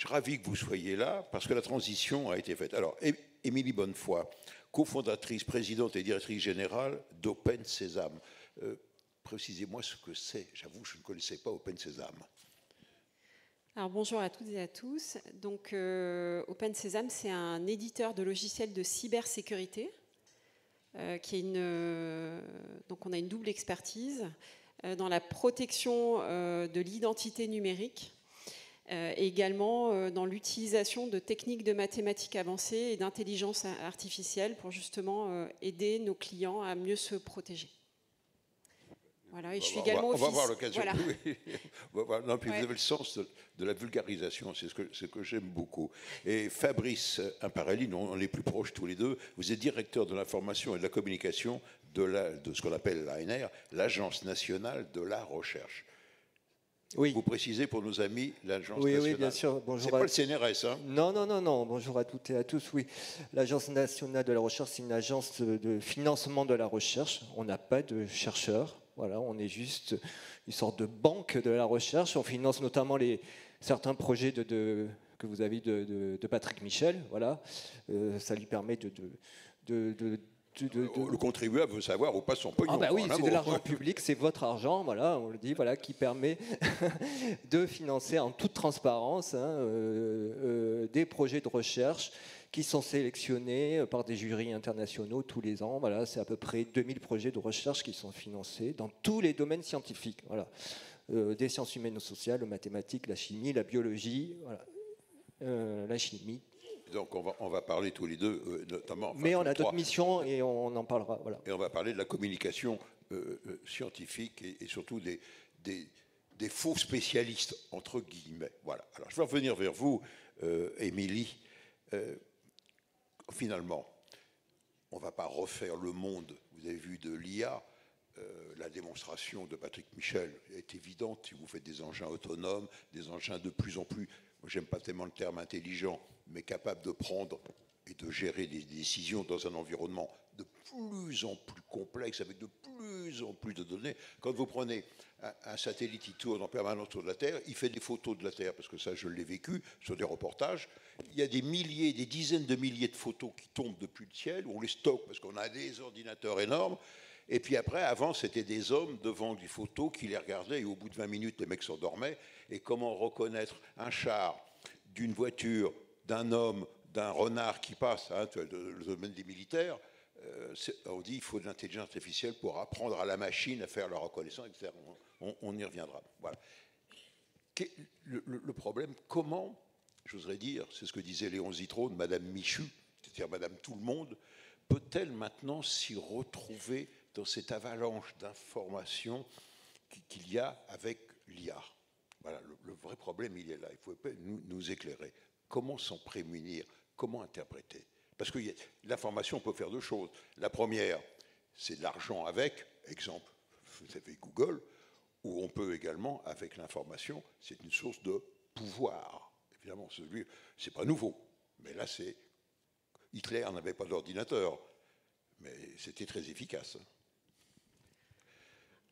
suis ravi que vous soyez là parce que la transition a été faite. Alors, Émilie Bonnefoy, cofondatrice, présidente et directrice générale d'Open Sésame. Précisez-moi ce que c'est. J'avoue, je ne connaissais pas Open Sésame. Alors bonjour à toutes et à tous. Donc Open Sésame, c'est un éditeur de logiciels de cybersécurité. Donc on a une double expertise dans la protection de l'identité numérique et également dans l'utilisation de techniques de mathématiques avancées et d'intelligence artificielle pour justement aider nos clients à mieux se protéger. Voilà, et je suis également on va voir l'occasion. Voilà. Non, puis vous avez le sens de la vulgarisation, c'est ce que j'aime beaucoup. Et Fabrice Imparelli, on est plus proches tous les deux, vous êtes directeur de l'information et de la communication de ce qu'on appelle l'ANR, l'Agence nationale de la recherche. Oui. Vous précisez pour nos amis l'Agence nationale. Oui, bien sûr. Bonjour. C'est pas le CNRS, hein? Non. Bonjour à toutes et à tous. Oui, l'Agence nationale de la recherche, c'est une agence de financement de la recherche. On n'a pas de chercheurs. Voilà, on est juste une sorte de banque de la recherche. On finance notamment certains projets que vous avez de Patrick Michel. Voilà, ça lui permet le contribuable veut savoir où passe son pognon. Ah bah oui, c'est de l'argent public, c'est votre argent, voilà, on le dit, voilà, qui permet de financer en toute transparence des projets de recherche qui sont sélectionnés par des jurys internationaux tous les ans. Voilà, c'est à peu près 2000 projets de recherche qui sont financés dans tous les domaines scientifiques. Voilà, des sciences humaines ou sociales, les mathématiques, la chimie, la biologie, voilà, la chimie. Donc on va parler tous les deux, notamment... Mais on a d'autres missions et on en parlera. Voilà. Et on va parler de la communication scientifique et surtout des faux spécialistes, entre guillemets. Voilà. Alors je vais revenir vers vous, Émilie. Finalement, on ne va pas refaire le monde. Vous avez vu de l'IA. La démonstration de Patrick Michel est évidente. Si vous faites des engins autonomes, des engins de plus en plus... Moi, j'aime pas tellement le terme intelligent, mais capable de prendre et de gérer des décisions dans un environnement de plus en plus complexe, avec de plus en plus de données. Quand vous prenez un satellite qui tourne en permanence autour de la Terre, il fait des photos de la Terre, parce que ça, je l'ai vécu sur des reportages. Il y a des milliers, des dizaines de milliers de photos qui tombent depuis le ciel, on les stocke parce qu'on a des ordinateurs énormes. Et puis après, avant, c'était des hommes devant des photos qui les regardaient, et au bout de 20 minutes, les mecs s'endormaient. Et comment reconnaître un char d'une voiture, d'un homme, d'un renard qui passe, hein, le domaine des militaires, on dit qu'il faut de l'intelligence artificielle pour apprendre à la machine à faire la reconnaissance, etc. On y reviendra. Voilà. Le problème, comment, j'oserais dire, c'est ce que disait Léon Zitrone, Madame Michu, c'est-à-dire Madame Tout-le-Monde, peut-elle maintenant s'y retrouver dans cette avalanche d'informations qu'il y a avec l'IA? Voilà, le vrai problème, il est là. Il faut nous éclairer. Comment s'en prémunir? Comment interpréter? Parce que l'information peut faire deux choses. La première, c'est de l'argent avec, exemple, vous avez Google, où on peut également, avec l'information, c'est une source de pouvoir. Évidemment, c'est pas nouveau. Mais là, Hitler n'avait pas d'ordinateur, mais c'était très efficace.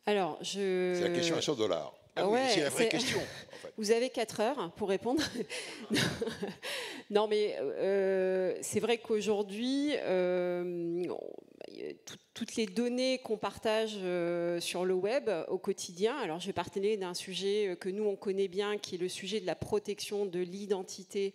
Alors, c'est la question à $100. Ah oui, ouais, c'est la vraie question. En fait. Vous avez 4 heures pour répondre. Non, mais c'est vrai qu'aujourd'hui, toutes les données qu'on partage sur le web au quotidien, alors je vais parler d'un sujet que nous on connaît bien, qui est le sujet de la protection de l'identité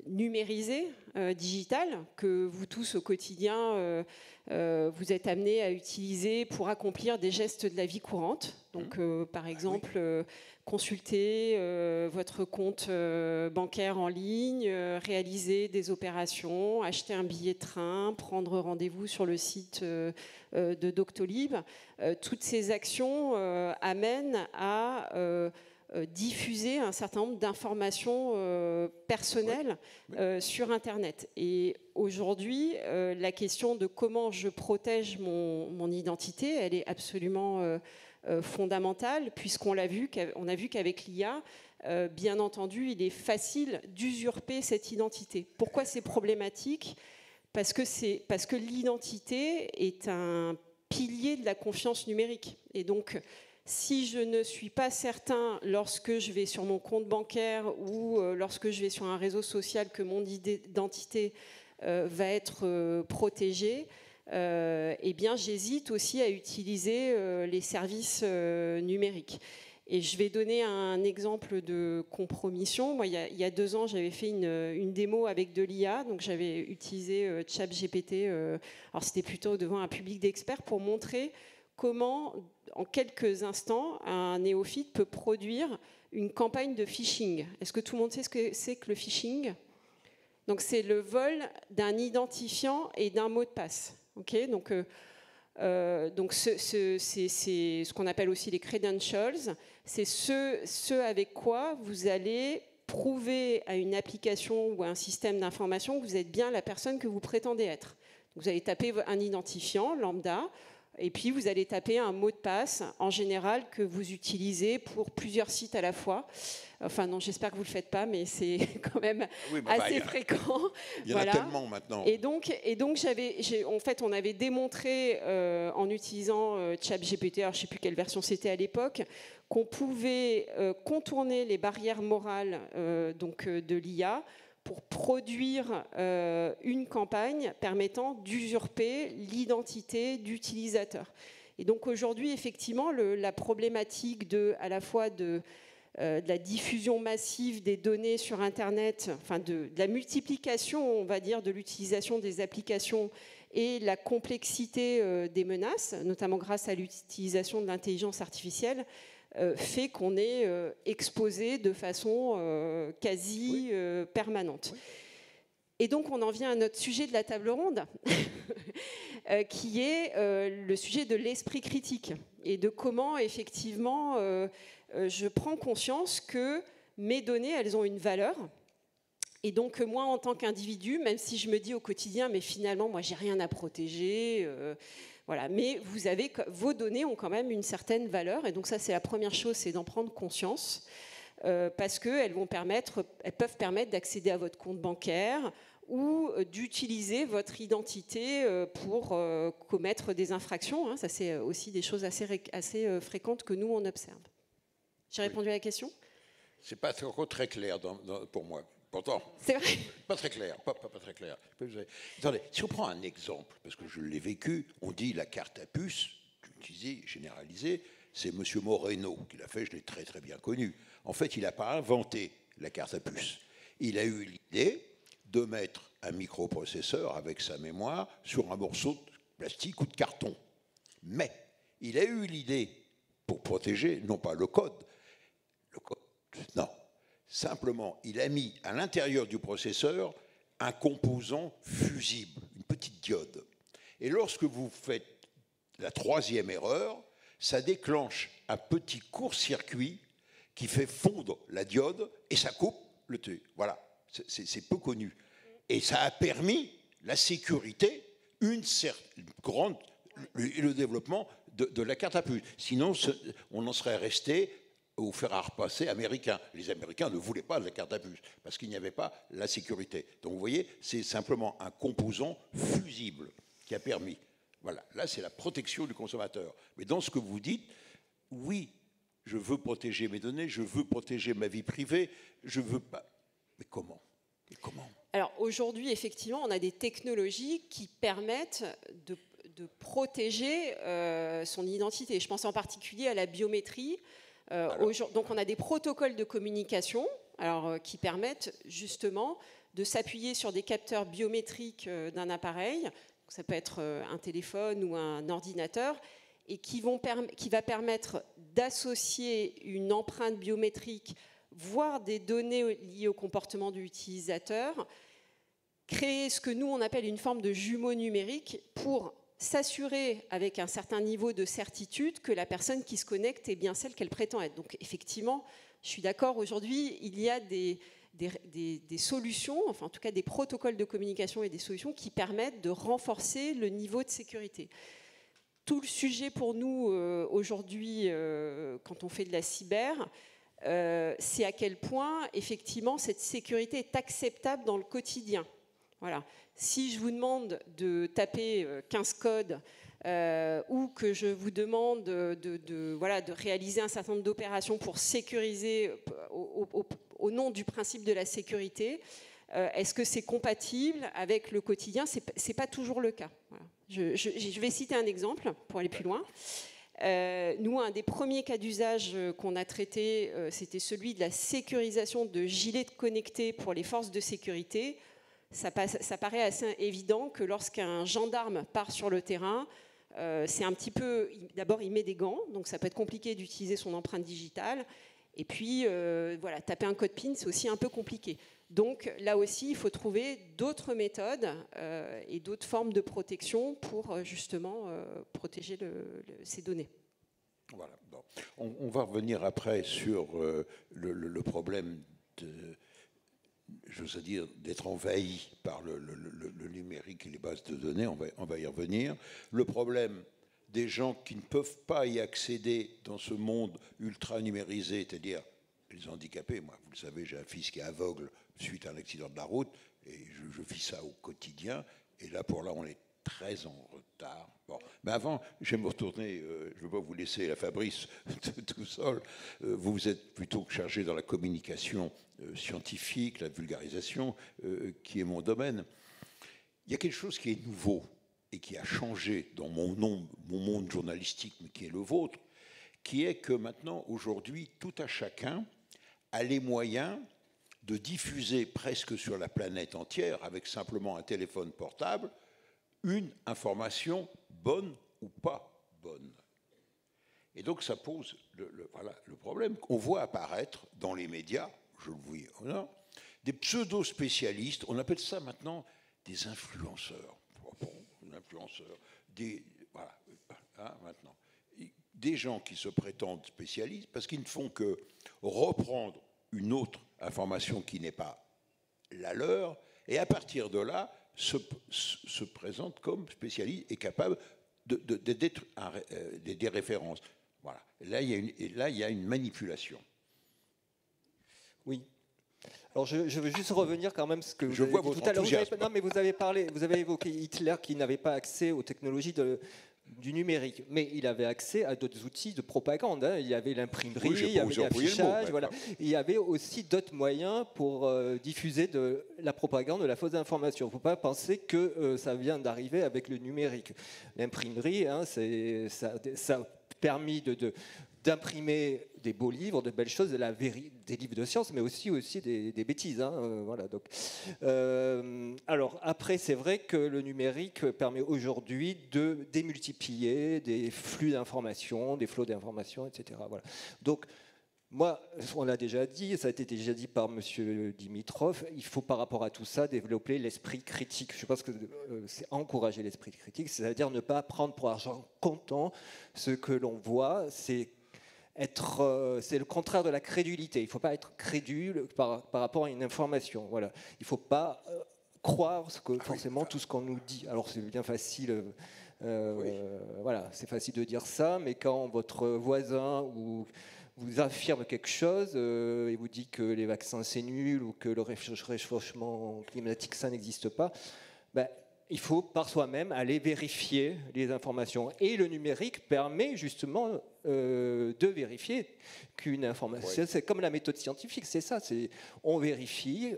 numérisée, digitale, que vous tous au quotidien vous êtes amenés à utiliser pour accomplir des gestes de la vie courante. Donc par exemple, consulter votre compte bancaire en ligne, réaliser des opérations, acheter un billet de train, prendre rendez-vous sur le site de Doctolib. Toutes ces actions amènent à diffuser un certain nombre d'informations personnelles sur Internet. Et aujourd'hui, la question de comment je protège mon identité, elle est absolument fondamentale, puisqu'on a vu qu'avec l'IA, bien entendu, il est facile d'usurper cette identité. Pourquoi c'est problématique ? Parce que l'identité est un pilier de la confiance numérique. Et donc, si je ne suis pas certain, lorsque je vais sur mon compte bancaire ou lorsque je vais sur un réseau social, que mon identité va être protégée, eh bien, j'hésite aussi à utiliser les services numériques. Et je vais donner un exemple de compromission. Moi, il y a 2 ans, j'avais fait une démo avec de l'IA. Donc, j'avais utilisé ChatGPT. Alors, c'était plutôt devant un public d'experts pour montrer comment, en quelques instants, un néophyte peut produire une campagne de phishing. Est-ce que tout le monde sait ce que c'est que le phishing? Donc, c'est le vol d'un identifiant et d'un mot de passe. Okay, donc c'est ce qu'on appelle aussi les credentials. C'est ce avec quoi vous allez prouver à une application ou à un système d'information que vous êtes bien la personne que vous prétendez être. Donc, vous allez taper un identifiant lambda, et puis vous allez taper un mot de passe, en général, que vous utilisez pour plusieurs sites à la fois. Enfin non, j'espère que vous ne le faites pas, mais c'est quand même assez fréquent. Il y en a tellement maintenant. Et donc en fait, on avait démontré en utilisant ChatGPT, alors je ne sais plus quelle version c'était à l'époque, qu'on pouvait contourner les barrières morales de l'IA pour produire une campagne permettant d'usurper l'identité d'utilisateur. Et donc aujourd'hui, effectivement, la problématique à la fois de la diffusion massive des données sur Internet, enfin de la multiplication, on va dire, de l'utilisation des applications et la complexité des menaces, notamment grâce à l'utilisation de l'intelligence artificielle, fait qu'on est exposé de façon quasi permanente. Oui. Et donc on en vient à notre sujet de la table ronde, qui est le sujet de l'esprit critique et de comment effectivement je prends conscience que mes données, elles ont une valeur. Et donc moi, en tant qu'individu, même si je me dis au quotidien, mais finalement, moi, j'ai rien à protéger, voilà. Mais vos données ont quand même une certaine valeur. Et donc ça, c'est la première chose, c'est d'en prendre conscience, parce qu'elles peuvent permettre d'accéder à votre compte bancaire ou d'utiliser votre identité pour commettre des infractions. Ça, c'est aussi des choses assez fréquentes que nous, on observe. J'ai répondu à la question? C'est pas encore très clair pour moi. Pourtant, c'est vrai. Pas très clair, pas très clair. Attendez, si on prend un exemple, parce que je l'ai vécu, on dit la carte à puce, utilisée, généralisée, c'est M. Moreno qui l'a fait, je l'ai très très bien connu. En fait, il n'a pas inventé la carte à puce. Il a eu l'idée de mettre un microprocesseur avec sa mémoire sur un morceau de plastique ou de carton. Mais il a eu l'idée, pour protéger, non pas le code, non. Simplement, il a mis à l'intérieur du processeur un composant fusible, une petite diode. Et lorsque vous faites la 3e erreur, ça déclenche un petit court-circuit qui fait fondre la diode et ça coupe le truc. Voilà, c'est peu connu. Et ça a permis la sécurité, le développement de la carte à puce. Sinon, on en serait resté au fer à repasser américain. Les Américains ne voulaient pas de la carte à puce parce qu'il n'y avait pas la sécurité. Donc vous voyez, c'est simplement un composant fusible qui a permis. Voilà, là c'est la protection du consommateur. Mais dans ce que vous dites, oui, je veux protéger mes données, je veux protéger ma vie privée, je veux pas. Mais comment? Et comment? Alors aujourd'hui, effectivement, on a des technologies qui permettent de protéger son identité. Je pense en particulier à la biométrie. Donc on a des protocoles de communication qui permettent justement de s'appuyer sur des capteurs biométriques d'un appareil, donc ça peut être un téléphone ou un ordinateur, et qui va permettre d'associer une empreinte biométrique, voire des données liées au comportement de l'utilisateur, créer ce que nous on appelle une forme de jumeau numérique pour s'assurer avec un certain niveau de certitude que la personne qui se connecte est bien celle qu'elle prétend être. Donc effectivement, je suis d'accord, aujourd'hui, il y a des solutions, enfin en tout cas des protocoles de communication et des solutions qui permettent de renforcer le niveau de sécurité. Tout le sujet pour nous aujourd'hui, quand on fait de la cyber, c'est à quel point effectivement cette sécurité est acceptable dans le quotidien. Voilà. Si je vous demande de taper 15 codes ou que je vous demande de réaliser un certain nombre d'opérations pour sécuriser au nom du principe de la sécurité, est-ce que c'est compatible avec le quotidien? C'est pas toujours le cas. Voilà. Je vais citer un exemple pour aller plus loin. Nous, un des premiers cas d'usage qu'on a traité, c'était celui de la sécurisation de gilets connectés pour les forces de sécurité. Ça paraît assez évident que lorsqu'un gendarme part sur le terrain, c'est un petit peu... D'abord, il met des gants, donc ça peut être compliqué d'utiliser son empreinte digitale. Et puis, voilà, taper un code PIN, c'est aussi un peu compliqué. Donc là aussi, il faut trouver d'autres méthodes et d'autres formes de protection pour justement protéger ces données. Voilà. Bon. On va revenir après sur le problème j'ose dire, d'être envahi par le numérique et les bases de données. On va y revenir. Le problème des gens qui ne peuvent pas y accéder dans ce monde ultra numérisé, c'est-à-dire les handicapés. Moi, vous le savez, j'ai un fils qui est aveugle suite à un accident de la route, et je vis ça au quotidien. Et là, on est très en retard. Bon. Mais avant, je vais me retourner, je ne veux pas vous laisser la Fabrice tout seul. Vous êtes plutôt chargé dans la communication scientifique, la vulgarisation, qui est mon domaine. Il y a quelque chose qui est nouveau et qui a changé dans mon monde journalistique, mais qui est le vôtre, qui est que maintenant, aujourd'hui, tout à chacun a les moyens de diffuser presque sur la planète entière, avec simplement un téléphone portable, une information bonne ou pas bonne. Et donc ça pose le problème qu'on voit apparaître dans les médias, je le vois, des pseudo-spécialistes, on appelle ça maintenant des influenceurs. Maintenant. Des gens qui se prétendent spécialistes parce qu'ils ne font que reprendre une autre information qui n'est pas la leur, et à partir de là, se présentent comme spécialistes et capables d'être des références. Voilà. Là, il y a une manipulation. Oui. Alors, je veux juste revenir quand même ce que je vois votre enthousiasme. Non, mais vous avez évoqué Hitler qui n'avait pas accès aux technologies du numérique, mais il avait accès à d'autres outils de propagande. Hein. Il y avait l'imprimerie, il y avait l'affichage, voilà. Il y avait aussi d'autres moyens pour diffuser de la propagande, de la fausse information. Il ne faut pas penser que ça vient d'arriver avec le numérique. L'imprimerie, hein, ça a permis d'imprimer des beaux livres, de belles choses, des livres de science, mais aussi des bêtises. Hein, voilà, donc. Alors après, c'est vrai que le numérique permet aujourd'hui de démultiplier des flux d'informations, des flots d'informations, etc. Voilà. Donc, moi, on l'a déjà dit, ça a été déjà dit par M. Dimitrov, il faut par rapport à tout ça développer l'esprit critique. Je pense que c'est encourager l'esprit critique, c'est-à-dire ne pas prendre pour argent comptant ce que l'on voit, c'est le contraire de la crédulité. Il ne faut pas être crédule par rapport à une information. Voilà. Il ne faut pas croire forcément tout ce qu'on nous dit. Alors c'est bien facile, voilà, c'est facile de dire ça, mais quand votre voisin vous affirme quelque chose et vous dit que les vaccins c'est nul ou que le réchauffement climatique ça n'existe pas, il faut par soi-même aller vérifier les informations. Et le numérique permet justement de vérifier qu'une information, c'est comme la méthode scientifique, c'est ça, on vérifie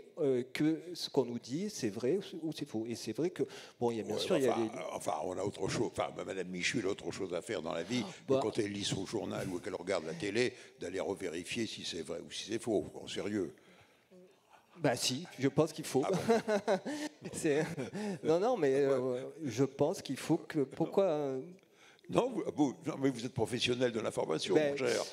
que ce qu'on nous dit, c'est vrai ou c'est faux. Et c'est vrai que, bon, il y a bien sûr... Enfin, on a autre chose, Madame Michu, elle a autre chose à faire dans la vie, quand elle lit son journal ou qu'elle regarde la télé, d'aller revérifier si c'est vrai ou si c'est faux, en sérieux. Si, je pense qu'il faut. Non, mais je pense qu'il faut que... Pourquoi Non, mais vous êtes professionnel de l'information, mon cher.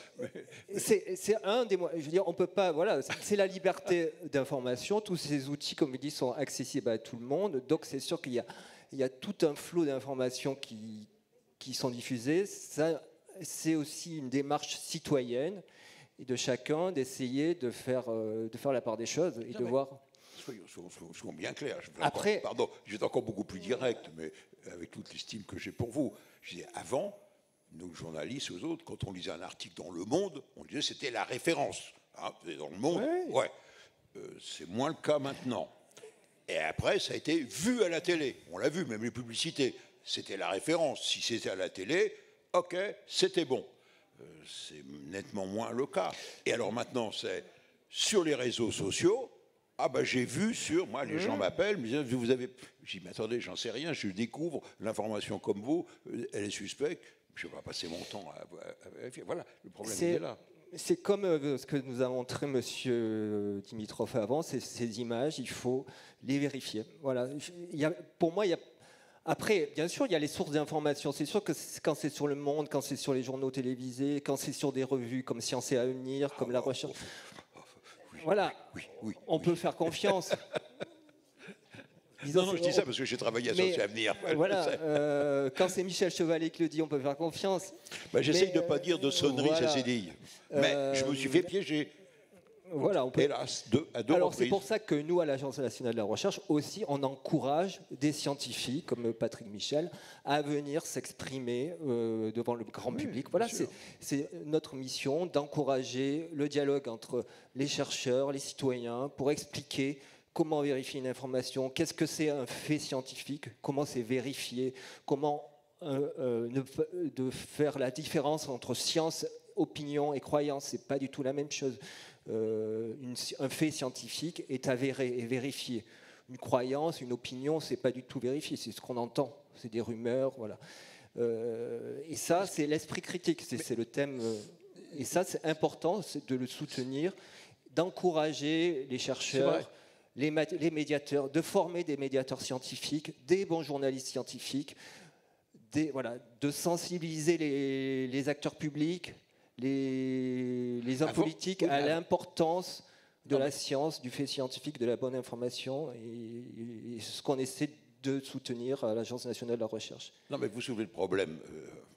C'est un des moyens. Je veux dire, on peut pas. Voilà, c'est la liberté d'information. Tous ces outils, comme je dis, sont accessibles à tout le monde. Donc, c'est sûr qu'il y a tout un flot d'informations qui sont diffusées. Ça, c'est aussi une démarche citoyenne et de chacun d'essayer de faire la part des choses et de voir. Soyons bien clairs. Après, pardon, je vais encore beaucoup plus direct, mais avec toute l'estime que j'ai pour vous. Je disais, avant, nous journalistes, aux autres, quand on lisait un article dans Le Monde, on disait c'était la référence. Hein, dans Le Monde, ouais. C'est moins le cas maintenant. Et après, ça a été vu à la télé. On l'a vu, même les publicités. c'était la référence. Si c'était à la télé, ok, c'était bon. C'est nettement moins le cas. Et alors maintenant, c'est sur les réseaux sociaux. Ah ben j'ai vu sur, moi les gens m'appellent, me disent, vous avez... Je dis, mais attendez, j'en sais rien, je découvre l'information comme vous, elle est suspecte, je ne vais pas passer mon temps à vérifier. Voilà, le problème il est là. C'est comme ce que nous a montré M. Dimitrov avant, ces images, il faut les vérifier. Voilà. Pour moi, il y a... Après, bien sûr, il y a les sources d'information. C'est sûr que quand c'est sur Le Monde, quand c'est sur les journaux télévisés, quand c'est sur des revues comme Science et Avenir, comme La Recherche... Voilà, on peut faire confiance. Non, je dis ça parce que j'ai travaillé à Sciences et Avenir. Voilà, quand c'est Michel Chevalet qui le dit, on peut faire confiance. J'essaye de ne pas dire de sonnerie, ça s'est dit. Mais je me suis fait piéger. Voilà, hélas, à deux Alors reprises. c'est pour ça que nous, à l'Agence nationale de la recherche, aussi, on encourage des scientifiques comme Patrick Michel à venir s'exprimer devant le grand public. Voilà, c'est notre mission d'encourager le dialogue entre les chercheurs, les citoyens, pour expliquer comment vérifier une information, qu'est-ce que c'est un fait scientifique, comment c'est vérifié, comment de faire la différence entre science, opinion et croyance. C'est pas du tout la même chose. Un fait scientifique est avéré et vérifié. Une croyance, une opinion, c'est pas du tout vérifié, c'est ce qu'on entend, c'est des rumeurs, voilà. Et ça, c'est l'esprit critique, c'est le thème. Et ça, c'est important, c'est de le soutenir, d'encourager les chercheurs, les médiateurs, de former des médiateurs scientifiques, des bons journalistes scientifiques, de sensibiliser les acteurs publics, les hommes politiques à l'importance de la science, du fait scientifique, de la bonne information, et c'est ce qu'on essaie de soutenir à l'Agence nationale de la recherche. Non, mais vous soulevez le problème.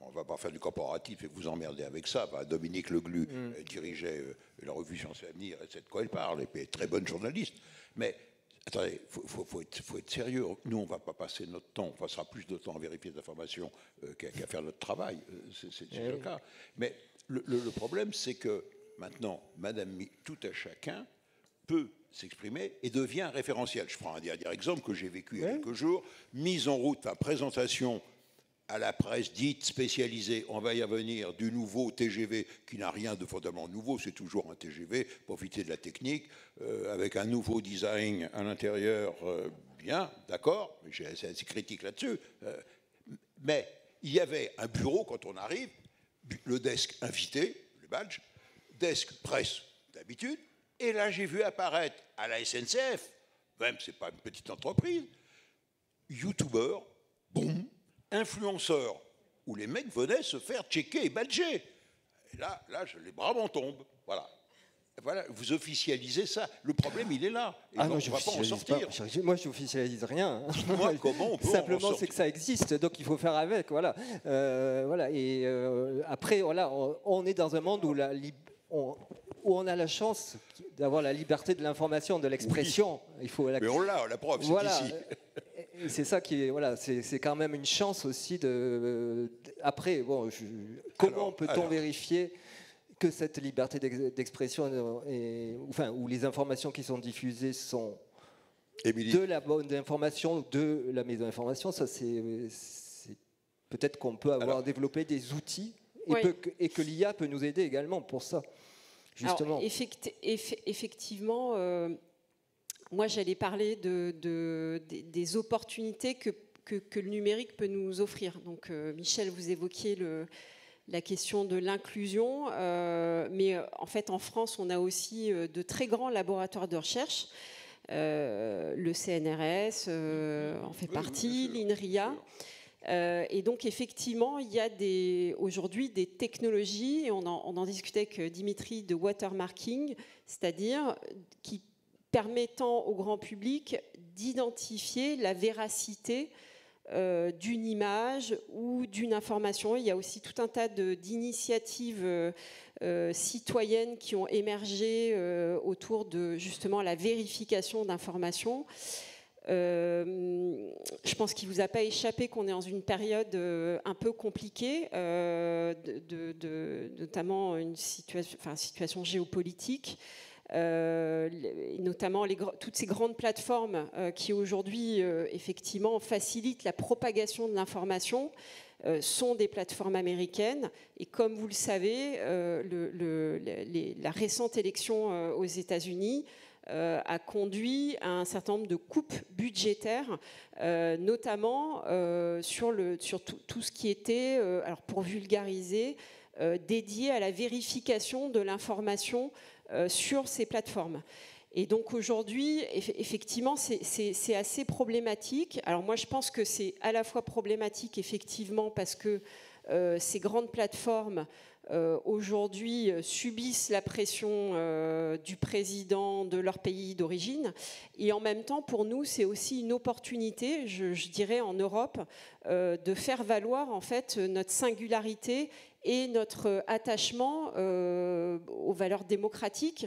On ne va pas faire du corporatif et vous emmerder avec ça. Dominique Leglu dirigeait la revue Sciences et Avenir, et c'est de quoi elle parle, et puis très bonne journaliste. Mais attendez, faut être sérieux. Nous, on ne va pas passer notre temps, on passera plus de temps à vérifier des informations qu'à faire notre travail. C'est le cas. Mais le problème, c'est que maintenant, tout à chacun peut s'exprimer et devient référentiel. Je prends un dernier exemple que j'ai vécu il y a quelques jours. Mise en route, présentation à la presse dite spécialisée, on va y revenir, du nouveau TGV qui n'a rien de fondamentalement nouveau, c'est toujours un TGV, profiter de la technique, avec un nouveau design à l'intérieur, bien, d'accord, j'ai assez critique là-dessus, mais il y avait un bureau quand on arrive, le desk invité, le badge, desk presse d'habitude, et là j'ai vu apparaître à la SNCF, même c'est pas une petite entreprise, youtubeur, boum, influenceurs, où les mecs venaient se faire checker et badger. Et là les bras m'en tombent. Voilà. Voilà, vous officialisez ça. Le problème, il est là. Et non, on ne va pas en sortir. Moi, je n'officialise rien. Moi, comment on peut Simplement, c'est que ça existe, donc il faut faire avec. Voilà. Et après, voilà, on est dans un monde où on a la chance d'avoir la liberté de l'information, de l'expression. Oui. Mais on l'a, la preuve, c'est ici. Et c'est ça qui est, voilà, c'est quand même une chance aussi après, comment peut-on vérifier que cette liberté d'expression, où les informations qui sont diffusées sont de la bonne information, de la mésinformation, ça c'est peut-être qu'on peut avoir développé des outils et que l'IA peut nous aider également pour ça, justement. Alors, effectivement, moi j'allais parler des opportunités que le numérique peut nous offrir. Donc Michel, vous évoquiez la question de l'inclusion, mais en fait en France on a aussi de très grands laboratoires de recherche, le CNRS en fait partie, l'INRIA, et donc effectivement il y a aujourd'hui des technologies, et on en discutait avec Dimitri, de watermarking, c'est-à-dire qui permettant au grand public d'identifier la véracité d'une image ou d'une information. Il y a aussi tout un tas d'initiatives citoyennes qui ont émergé autour de justement la vérification d'informations. Je pense qu'il ne vous a pas échappé qu'on est dans une période un peu compliquée, notamment une situation géopolitique. notamment toutes ces grandes plateformes qui aujourd'hui effectivement facilitent la propagation de l'information, sont des plateformes américaines. Et comme vous le savez, la récente élection aux États-Unis a conduit à un certain nombre de coupes budgétaires, notamment sur tout ce qui était, alors pour vulgariser, dédié à la vérification de l'information sur ces plateformes. Et donc aujourd'hui, effectivement, c'est assez problématique. Alors moi, je pense que c'est à la fois problématique, effectivement, parce que ces grandes plateformes, aujourd'hui, subissent la pression du président de leur pays d'origine. Et en même temps, pour nous, c'est aussi une opportunité, je dirais, en Europe, de faire valoir, en fait, notre singularité et notre attachement aux valeurs démocratiques.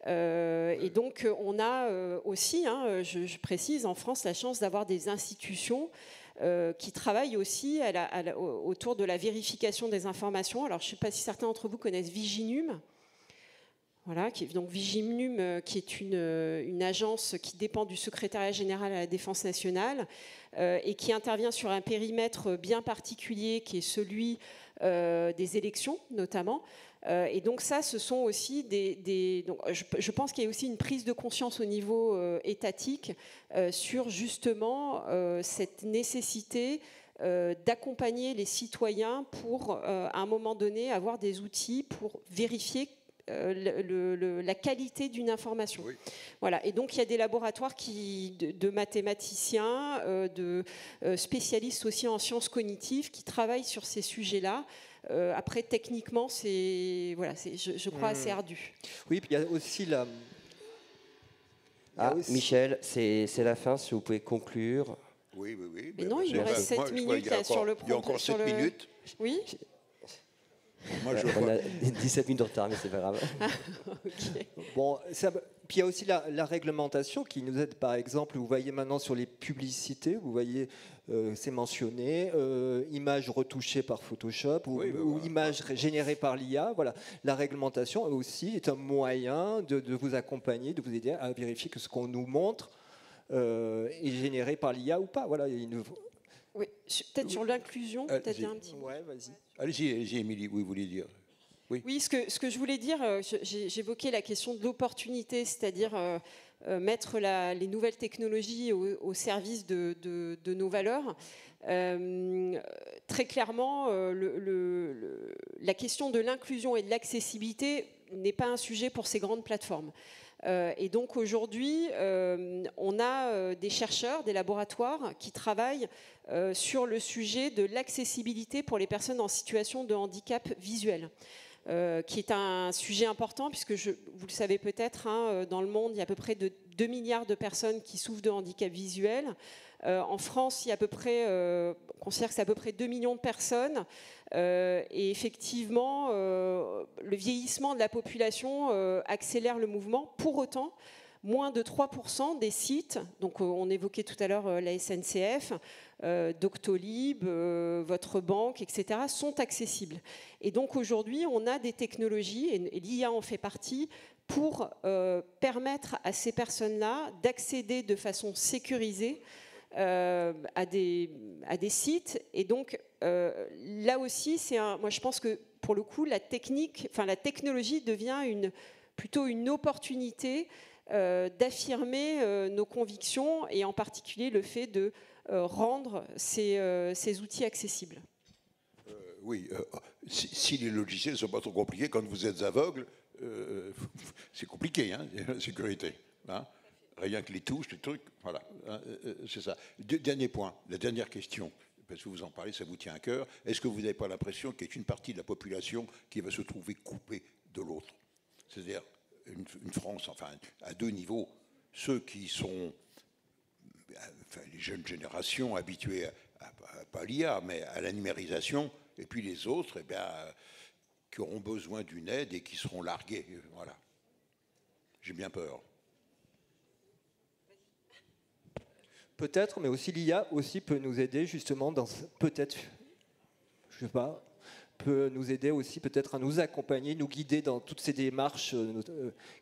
Et donc, on a aussi, je précise, en France, la chance d'avoir des institutions qui travaillent aussi autour de la vérification des informations. Alors, je ne sais pas si certains d'entre vous connaissent Viginum. Voilà, donc Viginum, qui est une agence qui dépend du secrétariat général à la Défense nationale et qui intervient sur un périmètre bien particulier qui est celui des élections, notamment. Et donc ça, ce sont aussi donc je pense qu'il y a aussi une prise de conscience au niveau étatique sur justement cette nécessité d'accompagner les citoyens pour, à un moment donné, avoir des outils pour vérifier la qualité d'une information. Oui. Voilà. Et donc il y a des laboratoires de mathématiciens, de spécialistes aussi en sciences cognitives qui travaillent sur ces sujets-là. Après, techniquement, c'est je crois assez ardu. Oui, puis il y a aussi la... Michel, c'est la fin, si vous pouvez conclure. Oui. Mais non, il nous reste 7 minutes là, sur le... Il y a encore 7 minutes. Oui. Moi, on a 17 minutes de retard, mais c'est pas grave. Okay. Bon, puis il y a aussi la réglementation qui nous aide, par exemple, vous voyez maintenant sur les publicités, vous voyez, c'est mentionné, images retouchées par Photoshop ou images générées par l'IA. Voilà. La réglementation aussi est un moyen de vous accompagner, de vous aider à vérifier que ce qu'on nous montre est généré par l'IA ou pas. Voilà, il y a une... Oui, peut-être sur l'inclusion, peut-être un petit mot. Ouais, vas-y. Allez-y, Émilie, oui, vous vouliez dire. Oui, ce que je voulais dire, j'évoquais la question de l'opportunité, c'est-à-dire mettre les nouvelles technologies au service de nos valeurs. Très clairement, la question de l'inclusion et de l'accessibilité n'est pas un sujet pour ces grandes plateformes. Et donc aujourd'hui, on a des chercheurs, des laboratoires qui travaillent sur le sujet de l'accessibilité pour les personnes en situation de handicap visuel. Qui est un sujet important puisque, vous le savez peut-être, dans le monde, il y a à peu près 2 milliards de personnes qui souffrent de handicap visuel. En France, il y a à peu près, on considère que c'est à peu près 2 millions de personnes. Et effectivement, le vieillissement de la population accélère le mouvement. Pour autant, moins de 3% des sites, donc on évoquait tout à l'heure la SNCF, Doctolib, votre banque, etc., sont accessibles. Et donc aujourd'hui, on a des technologies, et l'IA en fait partie, pour permettre à ces personnes-là d'accéder de façon sécurisée à des sites. Et donc là aussi, moi je pense que pour le coup, la technologie devient plutôt une opportunité d'affirmer nos convictions et en particulier le fait de rendre ces outils accessibles. Oui, si les logiciels ne sont pas trop compliqués, quand vous êtes aveugle, c'est compliqué, la sécurité. Rien que les touches, les trucs, voilà, c'est ça. Dernier point, la dernière question, parce que vous en parlez, ça vous tient à cœur. Est-ce que vous n'avez pas l'impression qu'il y a une partie de la population qui va se trouver coupée de l'autre? C'est-à-dire une France, enfin, à 2 niveaux. Ceux qui sont, les jeunes générations habituées pas à l'IA, mais à la numérisation, et puis les autres, qui auront besoin d'une aide et qui seront largués. Voilà. J'ai bien peur. Peut-être, mais aussi l'IA aussi peut nous aider justement dans peut-être, je sais pas, peut nous aider aussi peut-être à nous accompagner, nous guider dans toutes ces démarches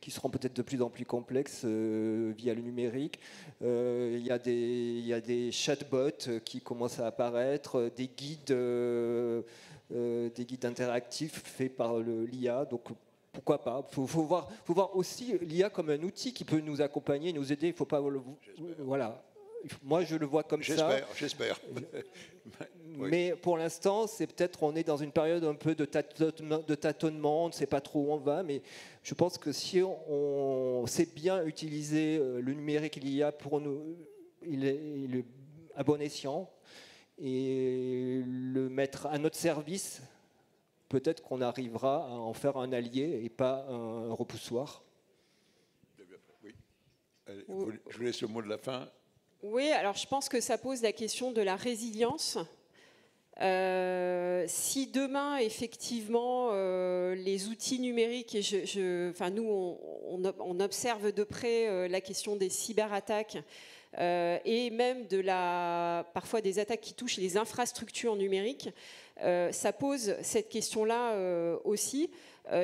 qui seront peut-être de plus en plus complexes via le numérique. Il y a des chatbots qui commencent à apparaître, des guides interactifs faits par l'IA. Donc pourquoi pas. Faut voir aussi l'IA comme un outil qui peut nous accompagner, nous aider. Il faut pas voilà. Moi, je le vois comme ça. J'espère. Mais pour l'instant, c'est peut-être on est dans une période un peu de tâtonnement, on ne sait pas trop où on va. Mais je pense que si on sait bien utiliser le numérique et l'IA pour nous, il est à bon escient et le mettre à notre service, peut-être qu'on arrivera à en faire un allié et pas un repoussoir. Oui. Je vous laisse le mot de la fin. Oui, alors je pense que ça pose la question de la résilience. Si demain, effectivement, les outils numériques, et nous, on observe de près la question des cyberattaques et même parfois des attaques qui touchent les infrastructures numériques, ça pose cette question-là aussi.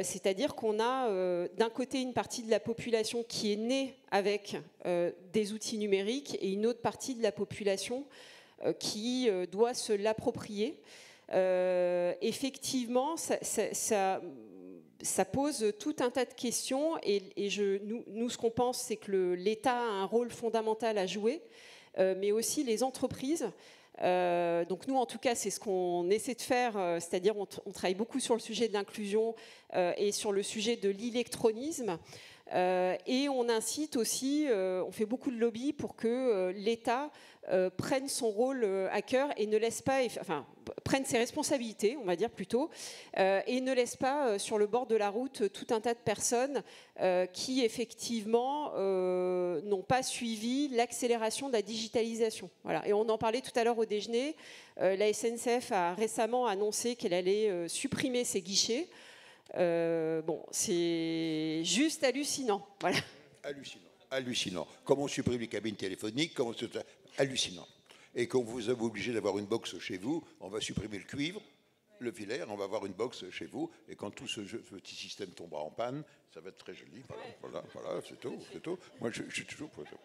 C'est-à-dire qu'on a d'un côté une partie de la population qui est née avec des outils numériques et une autre partie de la population qui doit se l'approprier. Effectivement, ça pose tout un tas de questions et nous, ce qu'on pense, c'est que l'État a un rôle fondamental à jouer, mais aussi les entreprises. Donc nous, en tout cas, c'est ce qu'on essaie de faire, c'est-à-dire on travaille beaucoup sur le sujet de l'inclusion et sur le sujet de l'électronisme. Et on incite aussi, on fait beaucoup de lobby pour que l'État prenne son rôle à cœur et ne laisse pas, prenne ses responsabilités, on va dire plutôt, et ne laisse pas sur le bord de la route tout un tas de personnes qui effectivement n'ont pas suivi l'accélération de la digitalisation. Voilà. Et on en parlait tout à l'heure au déjeuner. La SNCF a récemment annoncé qu'elle allait supprimer ses guichets. C'est juste hallucinant. Voilà. Hallucinant. Comment on supprime les cabines téléphoniques, hallucinant. Et quand vous êtes obligé d'avoir une box chez vous, on va supprimer le cuivre, le filaire, on va avoir une box chez vous, et quand tout ce petit système tombera en panne, ça va être très joli. Voilà, c'est tout. Moi, je suis toujours pour ça.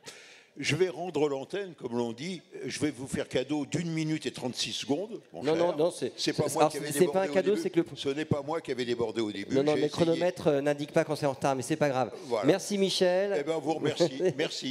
Je vais rendre l'antenne, comme l'on dit. Je vais vous faire cadeau d'1 minute et 36 secondes. Non, c'est pas moi qui avais débordé pas un cadeau, au début. c'est que Ce n'est pas moi qui avais débordé au début. Non, les chronomètres n'indiquent pas quand c'est en retard, mais c'est pas grave. Voilà. Merci Michel. Eh bien, vous remercie. Merci.